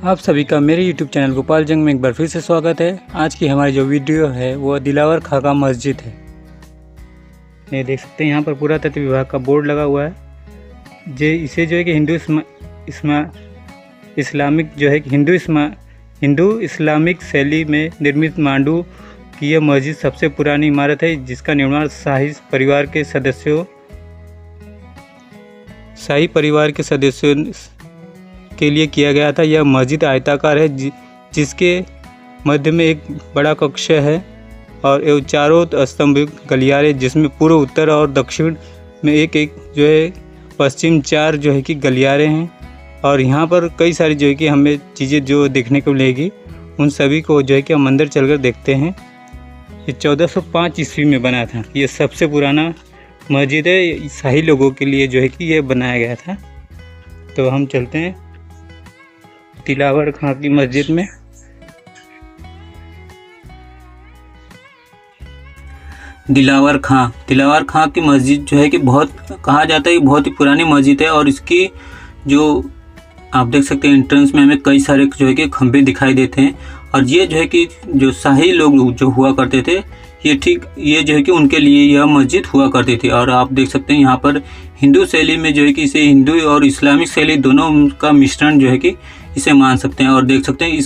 आप सभी का मेरे YouTube चैनल गोपाल जंग में एक बार फिर से स्वागत है। आज की हमारी जो वीडियो है वो दिलावर खाका मस्जिद है। ये देख सकते हैं यहाँ पर पुरातत्व विभाग का बोर्ड लगा हुआ है। इसे जो है कि हिंदू इस्लामिक शैली में निर्मित मांडू की यह मस्जिद सबसे पुरानी इमारत है, जिसका निर्माण शाही परिवार के सदस्यों के लिए किया गया था। यह मस्जिद आयताकार है, जिसके मध्य में एक बड़ा कक्ष है और एवं चारों स्तंभ गलियारे, जिसमें पूर्व, उत्तर और दक्षिण में एक जो है पश्चिम 4 जो है कि गलियारे हैं। और यहाँ पर कई सारी जो है कि हमें चीज़ें जो देखने को मिलेगी, उन सभी को जो है कि हम अंदर चलकर देखते हैं। ये 1405 ईस्वी में बना था। ये सबसे पुराना मस्जिद है, शाही लोगों के लिए जो है कि ये बनाया गया था। तो हम चलते हैं दिलावर खां की मस्जिद में। दिलावर खां की मस्जिद जो है कि बहुत कहा जाता है कि बहुत ही पुरानी मस्जिद है। और इसकी जो आप देख सकते हैं एंट्रेंस में हमें कई सारे जो है कि खंभे दिखाई देते हैं। और ये जो है कि जो शाही लोग जो हुआ करते थे, ये जो है कि उनके लिए यह मस्जिद हुआ करती थी। और आप देख सकते हैं यहाँ पर हिंदू शैली में जो है कि इसे हिंदू और इस्लामिक शैली दोनों का मिश्रण जो है कि इसे मान सकते हैं। और देख सकते हैं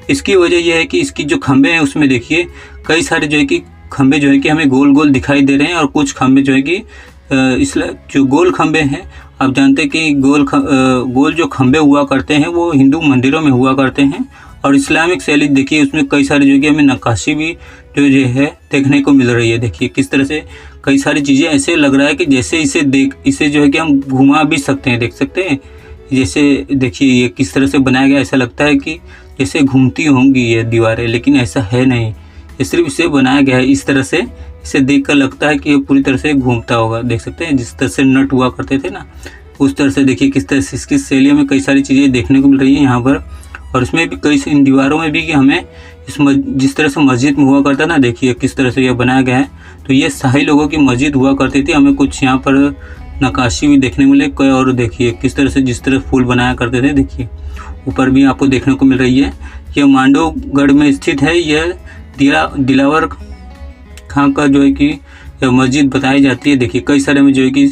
इसकी वजह यह है कि इसकी जो खंभे हैं उसमें देखिए कई सारे जो है कि खंभे जो है कि हमें गोल गोल दिखाई दे रहे हैं। और कुछ खंभे जो है कि जो गोल खंभे हैं, आप जानते हैं कि गोल जो खंभे हुआ करते हैं वो हिंदू मंदिरों में हुआ करते हैं। और इस्लामिक शैली देखिए उसमें कई सारी जो कि हमें नक्काशी भी जो है देखने को मिल रही है। देखिए किस तरह से कई सारी चीज़ें ऐसे लग रहा है कि जैसे इसे जो है कि हम घुमा भी सकते हैं। देख सकते हैं जैसे देखिए ये किस तरह से बनाया गया, ऐसा लगता है कि जैसे घूमती होंगी ये दीवारें, लेकिन ऐसा है नहीं। ये सिर्फ इसे बनाया गया है इस तरह से, इसे देखकर लगता है कि ये पूरी तरह से घूमता होगा। देख सकते हैं जिस तरह से नट हुआ करते थे ना, उस तरह से देखिए किस तरह से इसकी शैली में कई सारी चीज़ें देखने को मिल रही है यहाँ पर। और इसमें भी इन दीवारों में भी कि हमें जिस तरह से मस्जिद में हुआ करता ना, देखिए किस तरह से यह बनाया गया है। तो ये शाही लोगों की मस्जिद हुआ करती थी। हमें कुछ यहाँ पर नक्काशी भी देखने को मिले। और देखिए किस तरह से जिस तरह फूल बनाया करते थे, देखिए ऊपर भी आपको देखने को मिल रही है। यह मांडवगढ़ में स्थित है। यह दिलावर खां का जो है कि मस्जिद बताई जाती है। देखिए कई सारे में जो है कि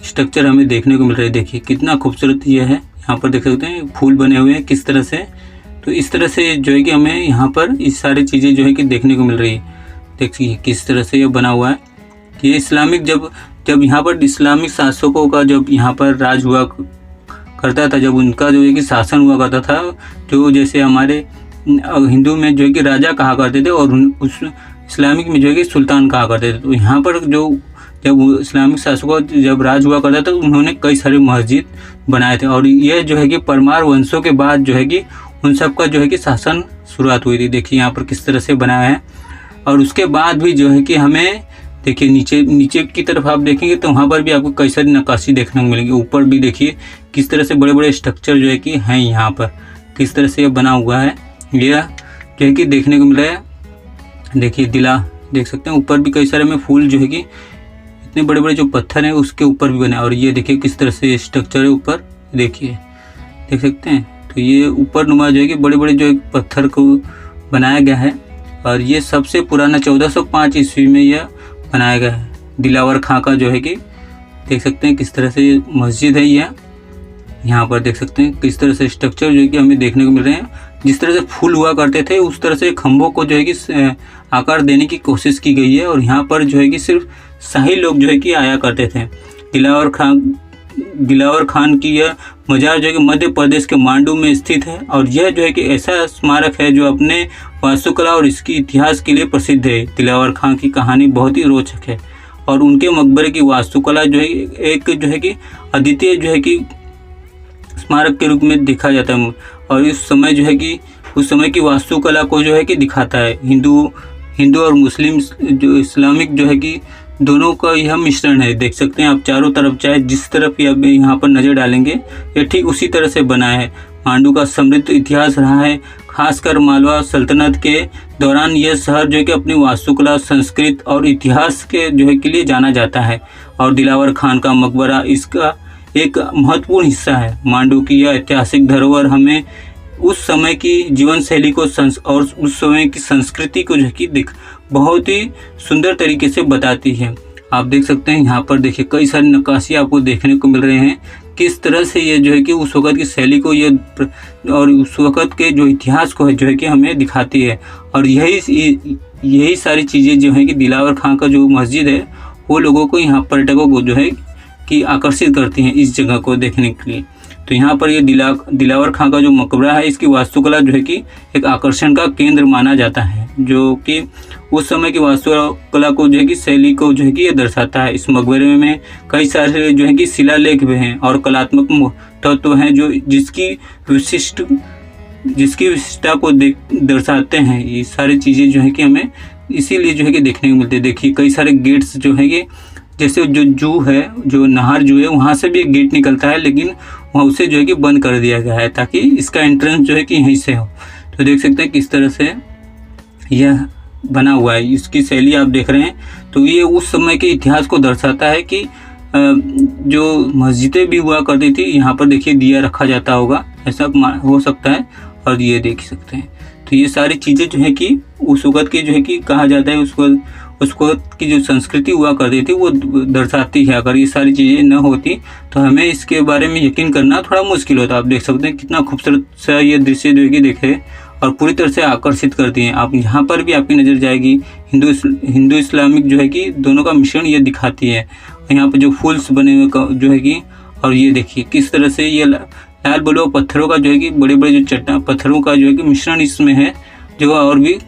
स्ट्रक्चर हमें देखने को मिल रहे हैं। देखिए कितना खूबसूरत यह है। यहाँ पर देख सकते हैं फूल बने हुए हैं किस तरह से। तो इस तरह से जो है कि हमें यहाँ पर इस सारी चीज़ें जो है कि देखने को मिल रही है। देखिए किस तरह से ये बना हुआ है। ये इस्लामिक जब यहाँ पर इस्लामिक शासकों का जब यहाँ पर राज हुआ करता था, जब उनका जो है कि शासन हुआ करता था, जो जैसे हमारे हिंदू में जो है कि राजा कहा करते थे और उस इस्लामिक में जो है कि सुल्तान कहा करते थे। तो यहाँ पर जब इस्लामिक शासकों जब राज हुआ करता था, उन्होंने कई सारे मस्जिद बनाए थे। और यह जो है कि परमार वंशों के बाद जो है कि उन सब का जो है कि शासन शुरुआत हुई थी। देखिए यहाँ पर किस तरह से बनाया है। और उसके बाद भी जो है कि हमें देखिए नीचे की तरफ आप देखेंगे तो वहाँ पर भी आपको कई सारी नक्काशी देखने को मिलेगी। ऊपर भी देखिए किस तरह से बड़े बड़े स्ट्रक्चर जो है कि हैं यहाँ पर, किस तरह से यह बना हुआ है, यह जो है कि देखने को मिल रहा है। देखिए देख सकते हैं ऊपर भी कई सारे में फूल जो है कि इतने बड़े बड़े जो पत्थर हैं उसके ऊपर भी बने। और ये देखिए किस तरह से स्ट्रक्चर है ऊपर, देखिए देख सकते हैं। तो ये ऊपर नुमा जो है कि बड़े बड़े जो पत्थर को बनाया गया है। और ये सबसे पुराना 1405 ईस्वी में यह बनाया गया है। दिलावर खां का जो है कि देख सकते हैं किस तरह से मस्जिद है। यह यहाँ पर देख सकते हैं किस तरह से स्ट्रक्चर जो है कि हमें देखने को मिल रहे हैं। जिस तरह से फूल हुआ करते थे उस तरह से खंभों को जो है कि आकार देने की कोशिश की गई है। और यहाँ पर जो है कि सिर्फ शाही लोग जो है कि आया करते थे। दिलावर खान की यह मजार जो है कि मध्य प्रदेश के मांडू में स्थित है। और यह जो है कि ऐसा स्मारक है जो अपने वास्तुकला और इसकी इतिहास के लिए प्रसिद्ध है। दिलावर खां की कहानी बहुत ही रोचक है। और उनके मकबरे की वास्तुकला जो है एक जो है कि अद्वितीय जो है कि स्मारक के रूप में देखा जाता है। और इस समय जो है कि उस समय की वास्तुकला को जो है कि दिखाता है। हिंदू और मुस्लिम जो इस्लामिक जो है कि दोनों का यह मिश्रण है। देख सकते हैं आप चारों तरफ, चाहे जिस तरफ आप यहाँ पर नज़र डालेंगे, ये ठीक उसी तरह से बना है। मांडू का समृद्ध इतिहास रहा है। खासकर मालवा सल्तनत के दौरान यह शहर जो है कि अपनी वास्तुकला, संस्कृत और इतिहास के जो है के लिए जाना जाता है। और दिलावर खान का मकबरा इसका एक महत्वपूर्ण हिस्सा है। मांडू की यह ऐतिहासिक धरोहर हमें उस समय की जीवन शैली को और उस समय की संस्कृति को जो है कि बहुत ही सुंदर तरीके से बताती है। आप देख सकते हैं यहाँ पर देखिए कई सारी नक्काशी आपको देखने को मिल रहे हैं, किस तरह से ये जो है कि उस वक़्त की शैली को ये और उस वक़्त के जो इतिहास को है जो है कि हमें दिखाती है। और यही सारी चीज़ें जो है कि दिलावर खां का जो मस्जिद है वो लोगों को, यहाँ पर्यटकों को जो है कि आकर्षित करती हैं इस जगह को देखने के लिए। तो यहाँ पर ये दिलावर खां का जो मकबरा है इसकी वास्तुकला जो है कि एक आकर्षण का केंद्र माना जाता है, जो कि उस समय की वास्तुकला को जो है कि शैली को जो है कि ये दर्शाता है। इस मकबरे में कई सारे जो है कि शिलालेख भी हैं और कलात्मक तत्व हैं जो जिसकी विशिष्टता को दर्शाते हैं। ये सारी चीज़ें जो है कि हमें इसीलिए जो है कि देखने को मिलती है। देखिए कई सारे गेट्स जो है कि जैसे जो जू है, जो नाहर जू है, वहाँ से भी एक गेट निकलता है, लेकिन वहाँ उसे जो है कि बंद कर दिया गया है ताकि इसका एंट्रेंस जो है कि यहीं से हो। तो देख सकते हैं किस तरह से यह बना हुआ है, इसकी शैली आप देख रहे हैं। तो ये उस समय के इतिहास को दर्शाता है कि जो मस्जिदें भी हुआ करती थी, यहाँ पर देखिए दिया रखा जाता होगा, ऐसा हो सकता है। और ये देख सकते हैं, तो ये सारी चीज़ें जो है कि उस वक़्त की जो है कि कहा जाता है उस वक़्त की जो संस्कृति हुआ करती थी वो दर्शाती है। अगर ये सारी चीज़ें न होती तो हमें इसके बारे में यकीन करना थोड़ा मुश्किल होता। आप देख सकते हैं कितना खूबसूरत सा ये दृश्य जो है कि देखे और पूरी तरह से आकर्षित करती हैं। आप यहाँ पर भी आपकी नज़र जाएगी, हिंदू इस्लामिक जो है कि दोनों का मिश्रण ये दिखाती है। यहाँ पर जो फूल्स बने हुए जो है कि, और ये देखिए किस तरह से ये लाल बलुआ पत्थरों का जो है कि बड़े बड़े जो चट्टान पत्थरों का जो है कि मिश्रण इसमें है, जो और भी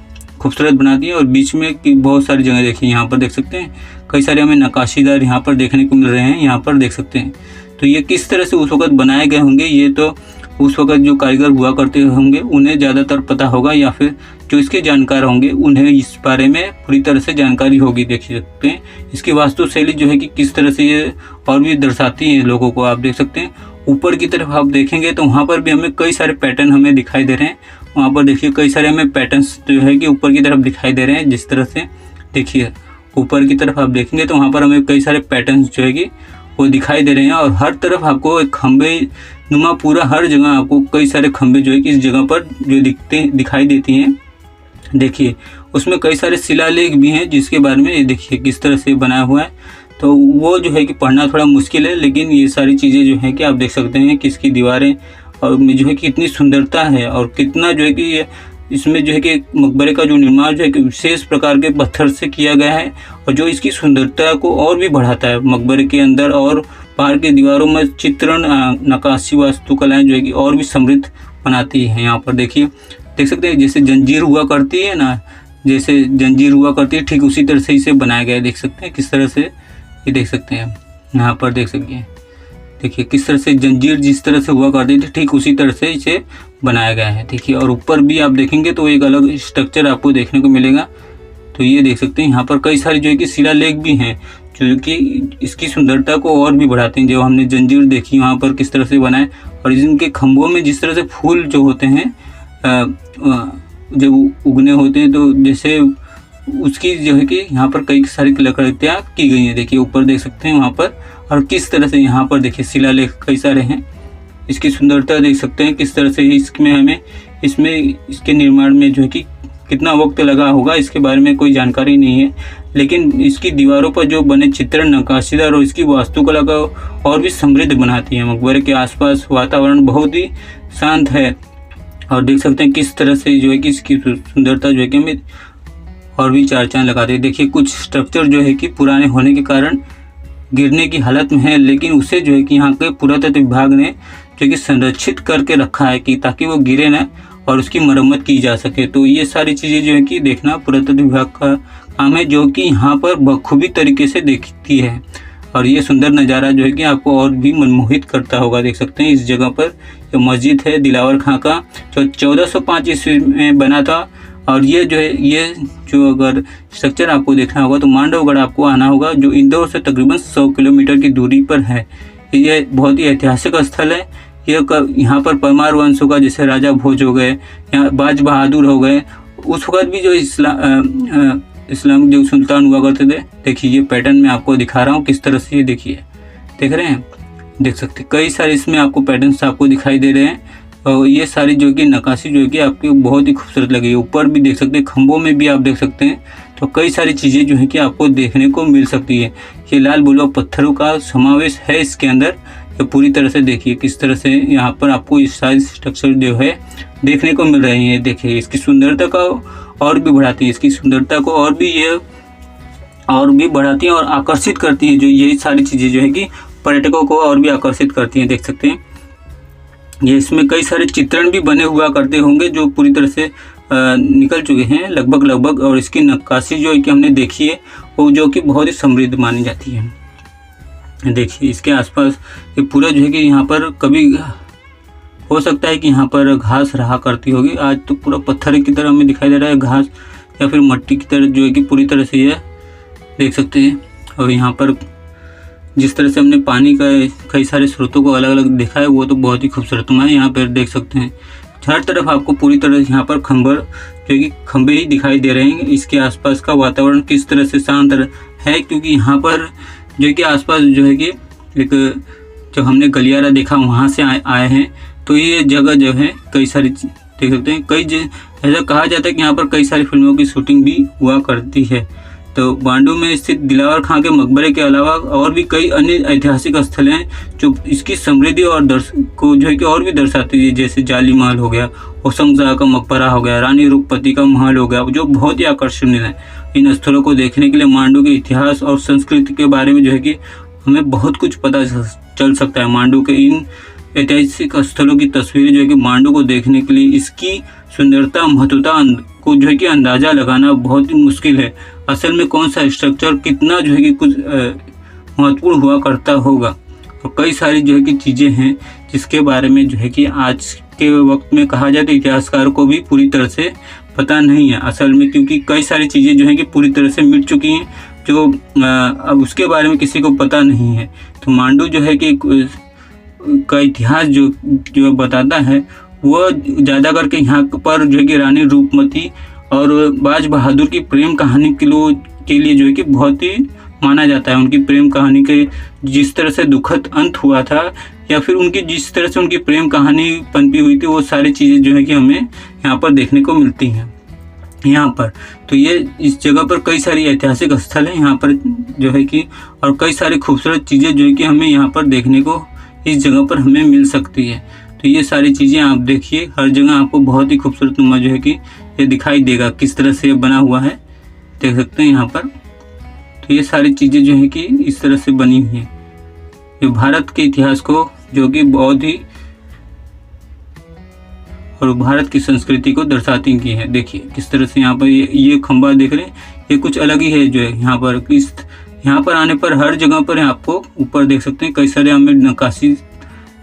खूबसूरत बनाती है। और बीच में की बहुत सारी जगह देखिए, यहाँ पर देख सकते हैं कई सारे हमें नक्काशीदार यहाँ पर देखने को मिल रहे हैं, यहाँ पर देख सकते हैं। तो ये किस तरह से उस वक़्त बनाए गए होंगे, ये तो उस वक़्त जो कारीगर हुआ करते होंगे उन्हें ज़्यादातर पता होगा, या फिर जो इसके जानकार होंगे उन्हें इस बारे में पूरी तरह से जानकारी होगी। देख सकते हैं इसकी वास्तुशैली जो है कि किस तरह से ये और भी दर्शाती है लोगों को। आप देख सकते हैं ऊपर की तरफ आप देखेंगे तो वहाँ पर भी हमें कई सारे पैटर्न हमें दिखाई दे रहे हैं। वहाँ पर देखिए कई सारे हमें पैटर्न्स जो है कि ऊपर की तरफ दिखाई दे रहे हैं। जिस तरह से देखिए ऊपर की तरफ आप देखेंगे तो वहाँ पर हमें कई सारे पैटर्न्स जो है कि वो दिखाई दे रहे हैं। और हर तरफ आपको एक खंबे नुमा, पूरा हर जगह आपको कई सारे खंबे जो है कि इस जगह पर जो दिखाई देती हैं। देखिए उसमें कई सारे शिलालेख भी हैं जिसके बारे में ये देखिए किस तरह से बनाया हुआ है। तो वो जो है कि पढ़ना थोड़ा मुश्किल है, लेकिन ये सारी चीज़ें जो है कि आप देख सकते हैं कि इसकी दीवारें और में जो है कि इतनी सुंदरता है और कितना जो है कि ये इसमें जो है कि मकबरे का जो निर्माण जो है कि विशेष प्रकार के पत्थर से किया गया है, और जो इसकी सुंदरता को और भी बढ़ाता है। मकबरे के अंदर और बाहर की दीवारों में चित्रण, नक्काशी, वास्तुकलाएँ जो है कि और भी समृद्ध बनाती है। यहाँ पर देखिए देख सकते हैं जैसे जंजीर हुआ करती है ना, जैसे जंजीर हुआ करती है ठीक उसी तरह से इसे बनाया गया है। देख सकते हैं किस तरह से ये देख सकते हैं यहाँ पर देख सकते हैं, देखिए किस तरह से जंजीर जिस तरह से हुआ करती थी ठीक उसी तरह से इसे बनाया गया है। देखिए और ऊपर भी आप देखेंगे तो एक अलग स्ट्रक्चर आपको देखने को मिलेगा। तो ये देख सकते हैं यहाँ पर कई सारे जो है कि शिलालेख भी हैं जो कि इसकी सुंदरता को और भी बढ़ाते हैं। जो हमने जंजीर देखी वहाँ पर किस तरह से बनाए, और इनके खंभों में जिस तरह से फूल जो होते हैं जब उगने होते हैं तो जैसे उसकी जो है कि यहाँ पर कई सारी कलाकृतियाँ की गई हैं। देखिए ऊपर देख सकते हैं वहाँ पर, और किस तरह से यहाँ पर देखिए शिलालेख कई सारे हैं। इसकी सुंदरता देख सकते हैं किस तरह से इसमें हमें इसके निर्माण में जो है कि कितना वक्त लगा होगा इसके बारे में कोई जानकारी नहीं है, लेकिन इसकी दीवारों पर जो बने चित्रण, नक्काशीदार और इसकी वास्तुकला का और भी समृद्ध बनाती है। मकबरे के आसपास वातावरण बहुत ही शांत है, और देख सकते हैं किस तरह से जो है कि इसकी सुंदरता जो है कि हमें और भी चार चांद लगाते हैं। देखिए कुछ स्ट्रक्चर जो है कि पुराने होने के कारण गिरने की हालत में है, लेकिन उसे जो है कि यहाँ के पुरातत्व विभाग ने जो कि संरक्षित करके रखा है कि ताकि वो गिरे ना और उसकी मरम्मत की जा सके। तो ये सारी चीज़ें जो है कि देखना पुरातत्व विभाग का काम है, जो कि यहाँ पर बखूबी तरीके से देखती है। और ये सुंदर नज़ारा जो है कि आपको और भी मनमोहित करता होगा। देख सकते हैं इस जगह पर जो मस्जिद है दिलावर खां का, जो 1405 ईस्वी में बना था। और ये जो है ये जो अगर स्ट्रक्चर आपको देखना होगा तो मांडवगढ़ आपको आना होगा, जो इंदौर से तकरीबन 100 किलोमीटर की दूरी पर है। ये बहुत ही ऐतिहासिक स्थल है। यहाँ पर परमार वंशों का जैसे राजा भोज हो गए, यहाँ बाज बहादुर हो गए, उस वक्त भी जो इस्लामिक जो सुल्तान हुआ करते थे। देखिए ये पैटर्न मैं आपको दिखा रहा हूँ किस तरह से, ये देखिए देख रहे हैं, देख सकते कई सारे इसमें आपको पैटर्न्स आपको दिखाई दे रहे हैं। और ये सारी जो कि नक्काशी जो है कि आपको बहुत ही खूबसूरत लगेगी। ऊपर भी देख सकते हैं, खंभों में भी आप देख सकते हैं, तो कई सारी चीज़ें जो है कि आपको देखने को मिल सकती है। ये लाल बुलवा पत्थरों का समावेश है इसके अंदर। ये पूरी तरह से देखिए किस तरह से यहाँ पर आपको इस सारी स्ट्रक्चर जो है देखने को मिल रही है। देखिए इसकी सुंदरता का और भी बढ़ाती है, इसकी सुंदरता को और भी बढ़ाती है और आकर्षित करती है। जो यही सारी चीज़ें जो है कि पर्यटकों को और भी आकर्षित करती हैं। देख सकते हैं ये इसमें कई सारे चित्रण भी बने हुआ करते होंगे जो पूरी तरह से निकल चुके हैं लगभग। और इसकी नक्काशी जो है कि हमने देखी है वो जो कि बहुत ही समृद्ध मानी जाती है। देखिए इसके आसपास ये पूरा जो है कि यहाँ पर कभी हो सकता है कि यहाँ पर घास रहा करती होगी। आज तो पूरा पत्थर की तरह हमें दिखाई दे रहा है, घास या फिर मट्टी की तरह जो है कि पूरी तरह से यह देख सकते हैं। और यहाँ पर जिस तरह से हमने पानी का कई सारे स्रोतों को अलग अलग देखा है वो तो बहुत ही खूबसूरत है। यहाँ पर देख सकते हैं हर तरफ आपको पूरी तरह से यहाँ पर खंबे ही दिखाई दे रहे हैं। इसके आसपास का वातावरण किस तरह से शांत है, क्योंकि यहाँ पर जो है कि आसपास जो है कि एक जो हमने गलियारा देखा वहाँ से आए हैं। तो ये जगह जो है कई सारी देख सकते हैं, ऐसा कहा जाता है कि यहाँ पर कई सारी फिल्मों की शूटिंग भी हुआ करती है। तो बांडू में स्थित दिलावर खां के मकबरे के अलावा और भी कई अन्य ऐतिहासिक स्थल हैं जो इसकी समृद्धि और को जो है कि और भी दर्शाती है। जैसे जाली महल हो गया, होशंगशाह का मकबरा हो गया, रानी रूपवती का महल हो गया, जो बहुत ही आकर्षणीय है। इन स्थलों को देखने के लिए मांडू के इतिहास और संस्कृति के बारे में जो है कि हमें बहुत कुछ पता चल सकता है। मांडू के इन ऐतिहासिक स्थलों की तस्वीरें जो है कि मांडू को देखने के लिए इसकी सुंदरता महत्वता को जो है कि अंदाज़ा लगाना बहुत ही मुश्किल है। असल में कौन सा स्ट्रक्चर कितना जो है कि कुछ महत्वपूर्ण हुआ करता होगा। और कई सारी जो है कि चीज़ें हैं जिसके बारे में जो है कि आज के वक्त में कहा जाए तो इतिहासकारों को भी पूरी तरह से पता नहीं है असल में, क्योंकि कई सारी चीज़ें जो हैं कि पूरी तरह से मिट चुकी हैं जो अब उसके बारे में किसी को पता नहीं है। तो मांडू जो है कि का इतिहास जो बताता है वह ज़्यादा करके यहाँ पर जो है कि रानी रूपमती और बाज बहादुर की प्रेम कहानी के लिए जो है कि बहुत ही माना जाता है। उनकी प्रेम कहानी के जिस तरह से दुखद अंत हुआ था या फिर उनकी जिस तरह से उनकी प्रेम कहानी पनपी हुई थी, वो सारी चीज़ें जो है कि हमें यहाँ पर देखने को मिलती हैं यहाँ पर। तो ये इस जगह पर कई सारी ऐतिहासिक स्थल हैं यहाँ पर जो है कि, और कई सारी खूबसूरत चीज़ें जो है कि हमें यहाँ पर देखने को इस जगह पर हमें मिल सकती है। तो ये सारी चीज़ें आप देखिए, हर जगह आपको बहुत ही खूबसूरत नुमा जो है कि ये दिखाई देगा किस तरह से ये बना हुआ है, देख सकते हैं यहाँ पर। तो ये सारी चीज़ें जो है कि इस तरह से बनी हुई हैं, ये भारत के इतिहास को जो कि बहुत ही और भारत की संस्कृति को दर्शाती की है। देखिए किस तरह से यहाँ पर ये खंबा देख रहे हैं, ये कुछ अलग ही है जो है यहाँ पर। यहाँ पर आने पर हर जगह पर आपको ऊपर देख सकते हैं कई सारे हमें नक्काशी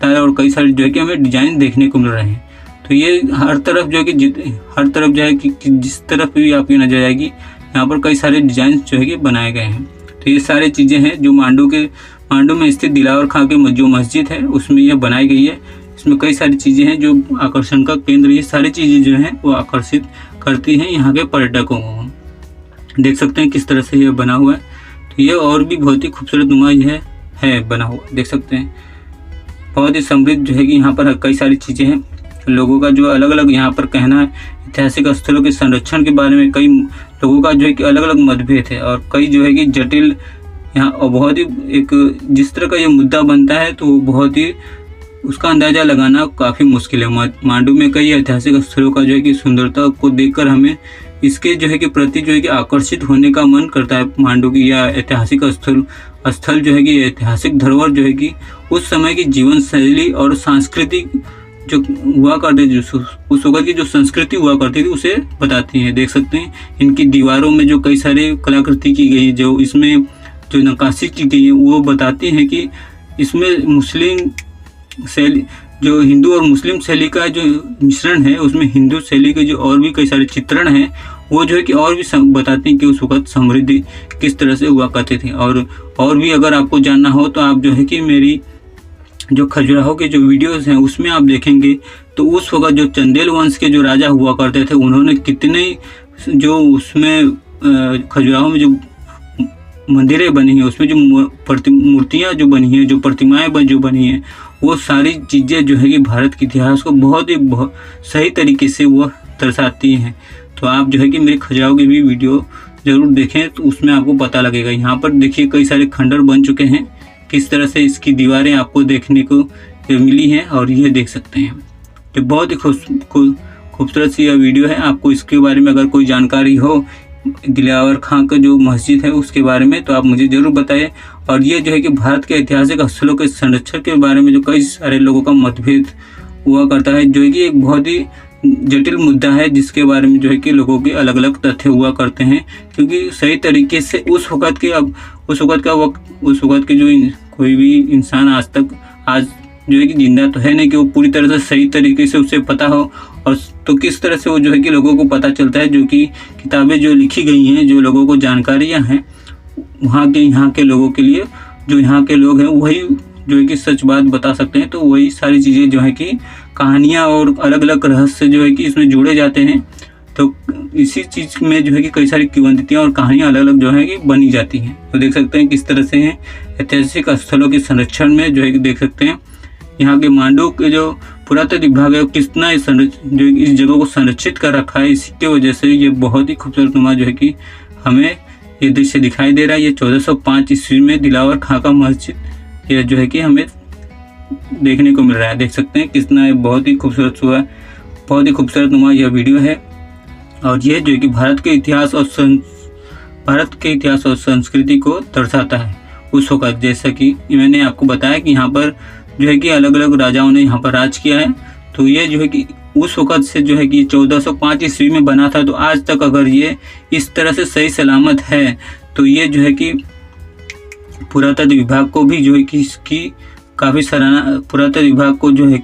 और कई सारे जो है कि हमें डिजाइन देखने को मिल रहे हैं। तो ये हर तरफ जो है कि हर तरफ जो है कि जिस तरफ भी आपकी नजर आएगी यहाँ पर कई सारे डिजाइन जो है कि बनाए गए हैं। तो ये सारी चीज़ें हैं जो मांडू में स्थित दिलावर खां की जो मस्जिद है उसमें यह बनाई गई है। इसमें कई सारी चीज़ें हैं जो आकर्षण का केंद्र, ये सारी चीज़ें जो हैं वो आकर्षित करती हैं यहाँ के पर्यटकों को। देख सकते हैं किस तरह से ये बना हुआ है। तो ये और भी बहुत ही खूबसूरत नुमा यह है बना हुआ, देख सकते हैं बहुत ही समृद्ध जो है कि यहाँ पर कई सारी चीज़ें हैं। लोगों का जो अलग अलग यहाँ पर कहना है, ऐतिहासिक स्थलों के संरक्षण के बारे में कई लोगों का जो है कि अलग अलग मतभेद है और कई जो है कि जटिल यहाँ और बहुत ही एक जिस तरह का ये मुद्दा बनता है तो बहुत ही उसका अंदाज़ा लगाना काफ़ी मुश्किल है। मांडू में कई ऐतिहासिक स्थलों का जो है कि सुंदरता को देखकर हमें इसके जो है कि प्रति जो है कि आकर्षित होने का मन करता है। मांडू की या ऐतिहासिक स्थल जो है कि ऐतिहासिक धरोहर जो है कि उस समय की जीवन शैली और सांस्कृतिक जो हुआ करते थे, उस वक्त की जो संस्कृति हुआ करती थी उसे बताती हैं। देख सकते हैं इनकी दीवारों में जो कई सारे कलाकृति की गई है, जो इसमें जो नक्काशी की गई है वो बताती हैं कि इसमें मुस्लिम शैली जो हिंदू और मुस्लिम शैली का जो मिश्रण है, उसमें हिंदू शैली के जो और भी कई सारे चित्रण हैं वो जो है कि और भी बताते हैं कि उस वक्त समृद्धि किस तरह से हुआ करते थे। और भी अगर आपको जानना हो तो आप जो है कि मेरी जो खजुराहो के जो वीडियोस हैं उसमें आप देखेंगे तो उस वक्त जो चंदेल वंश के जो राजा हुआ करते थे उन्होंने कितने जो उसमें खजुराहो में जो मंदिरें बनी हैं, उसमें जो मूर्तियाँ जो बनी हैं, जो प्रतिमाएं जो बनी हैं, वो सारी चीज़ें जो है कि भारत के इतिहास को बहुत सही तरीके से वो दर्शाती हैं। तो आप जो है कि मेरे खजुराहो की भी वीडियो ज़रूर देखें, तो उसमें आपको पता लगेगा। यहाँ पर देखिए कई सारे खंडर बन चुके हैं, किस तरह से इसकी दीवारें आपको देखने को मिली हैं, और ये देख सकते हैं। तो बहुत ही खूबसूरत सी यह वीडियो है। आपको इसके बारे में अगर कोई जानकारी हो दिलावर खां का जो मस्जिद है उसके बारे में, तो आप मुझे ज़रूर बताइए। और ये जो है कि भारत के ऐतिहासिक स्थलों के संरक्षण के बारे में जो कई सारे लोगों का मतभेद हुआ करता है, जो है कि एक बहुत ही जटिल मुद्दा है, जिसके बारे में जो है कि लोगों के अलग अलग तथ्य हुआ करते हैं। क्योंकि सही तरीके से उस वक़्त के जो कोई भी इंसान आज जो है कि जिंदा तो है नहीं कि वो पूरी तरह से सही तरीके से उसे पता हो। और तो किस तरह से वो जो है कि लोगों को पता चलता है, जो कि किताबें जो लिखी गई हैं, जो लोगों को जानकारियाँ हैं यहाँ के लोगों के लिए, जो यहाँ के लोग हैं वही जो है कि सच बात बता सकते हैं। तो वही सारी चीज़ें जो है कि कहानियाँ और अलग अलग रहस्य जो है कि इसमें जुड़े जाते हैं। तो इसी चीज़ में जो है कि कई सारी किंवदंतियाँ और कहानियाँ अलग अलग जो है कि बनी जाती हैं। तो देख सकते हैं किस तरह से ऐतिहासिक स्थलों के संरक्षण में जो है कि देख सकते हैं यहाँ के मांडू के जो पुरातत्व विभाग है कितना जो इस जगह को संरक्षित कर रखा है। इसी की वजह से ये बहुत ही खूबसूरत नुमा जो है कि हमें ये दृश्य दिखाई दे रहा है। ये 1405 ईस्वी में दिलावर खां का मस्जिद ये जो है कि हमें देखने को मिल रहा है। देख सकते हैं कितना बहुत ही खूबसूरत हुआ, बहुत ही खूबसूरत नुमा यह वीडियो है। और ये जो है कि भारत के इतिहास और संस्कृति को दर्शाता है उस वक़्त। जैसा कि मैंने आपको बताया कि यहाँ पर जो है कि अलग अलग राजाओं ने यहाँ पर राज किया है। तो ये जो है कि उस वक़्त से जो है कि 1405 ईस्वी में बना था, तो आज तक अगर ये इस तरह से सही सलामत है, तो ये जो है कि पुरातत्व विभाग को भी जो है कि इसकी काफ़ी सराहना, पुरातत्व विभाग को जो है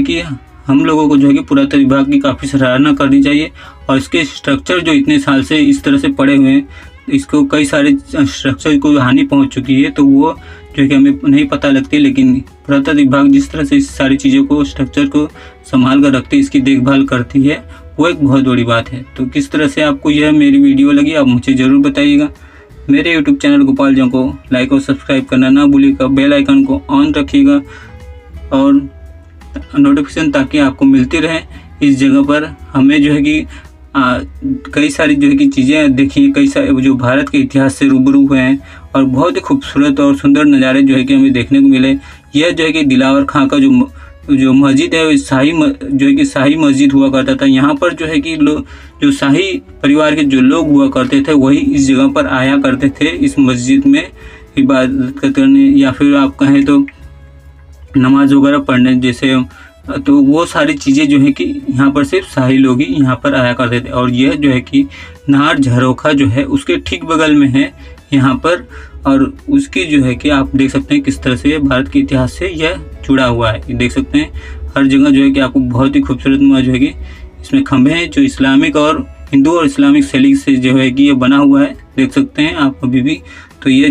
कि हम लोगों को जो है कि पुरातत्व विभाग की काफ़ी सराहना करनी चाहिए। और इसके स्ट्रक्चर जो इतने साल से इस तरह से पड़े हुए हैं, इसको कई सारे स्ट्रक्चर को हानि पहुंच चुकी है, तो वो जो है कि हमें नहीं पता लगती। लेकिन पुरातत्व विभाग जिस तरह से इस सारी चीज़ों को, स्ट्रक्चर को संभाल कर रखती है, इसकी देखभाल करती है, वो एक बहुत बड़ी बात है। तो किस तरह से आपको यह मेरी वीडियो लगी आप मुझे ज़रूर बताइएगा। मेरे यूट्यूब चैनल गोपाल जॉन को लाइक और सब्सक्राइब करना ना भूलिएगा। बेल आइकन को ऑन रखिएगा और नोटिफिकेशन ताकि आपको मिलती रहे। इस जगह पर हमें जो है कि कई सारी जो है कि चीज़ें देखिए, कई सारे जो भारत के इतिहास से रूबरू हुए हैं और बहुत ही खूबसूरत और सुंदर नज़ारे जो है कि हमें देखने को मिले। यह जो है कि दिलावर खां का जो मस्जिद है, जो है कि शाही मस्जिद हुआ करता था। यहाँ पर जो है कि जो शाही परिवार के जो लोग हुआ करते थे वही इस जगह पर आया करते थे, इस मस्जिद में इबादत करने, या फिर आप कहें तो नमाज वगैरह पढ़ने जैसे। तो वो सारी चीज़ें जो है कि यहाँ पर सिर्फ शाही लोग ही यहाँ पर आया करते थे। और यह जो है कि नहर झरोखा जो है उसके ठीक बगल में है यहाँ पर। और उसकी जो है कि आप देख सकते हैं किस तरह से भारत के इतिहास से यह जुड़ा हुआ है। ये देख सकते हैं हर जगह जो है कि आपको बहुत ही खूबसूरत जो है कि इसमें खंभे हैं जो इस्लामिक और हिंदू और इस्लामिक शैली से जो है कि ये बना हुआ है, देख सकते हैं आप अभी भी। तो ये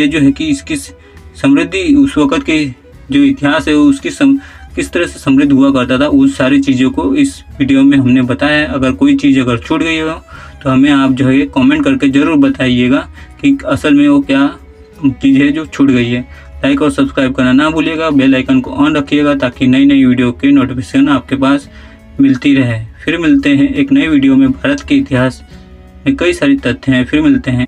जो है कि इसकी समृद्धि उस वक़्त के जो इतिहास है उसकी किस तरह से समृद्ध हुआ करता था, उस सारी चीज़ों को इस वीडियो में हमने बताया है। अगर कोई चीज़ अगर छूट गई हो तो हमें आप जो है कमेंट करके ज़रूर बताइएगा कि असल में वो क्या चीज़ है जो छूट गई है। लाइक और सब्सक्राइब करना ना भूलिएगा, बेल आइकन को ऑन रखिएगा ताकि नई नई वीडियो की नोटिफिकेशन आपके पास मिलती रहे। फिर मिलते हैं एक नई वीडियो में। भारत के इतिहास में कई सारे तथ्य हैं, फिर मिलते हैं।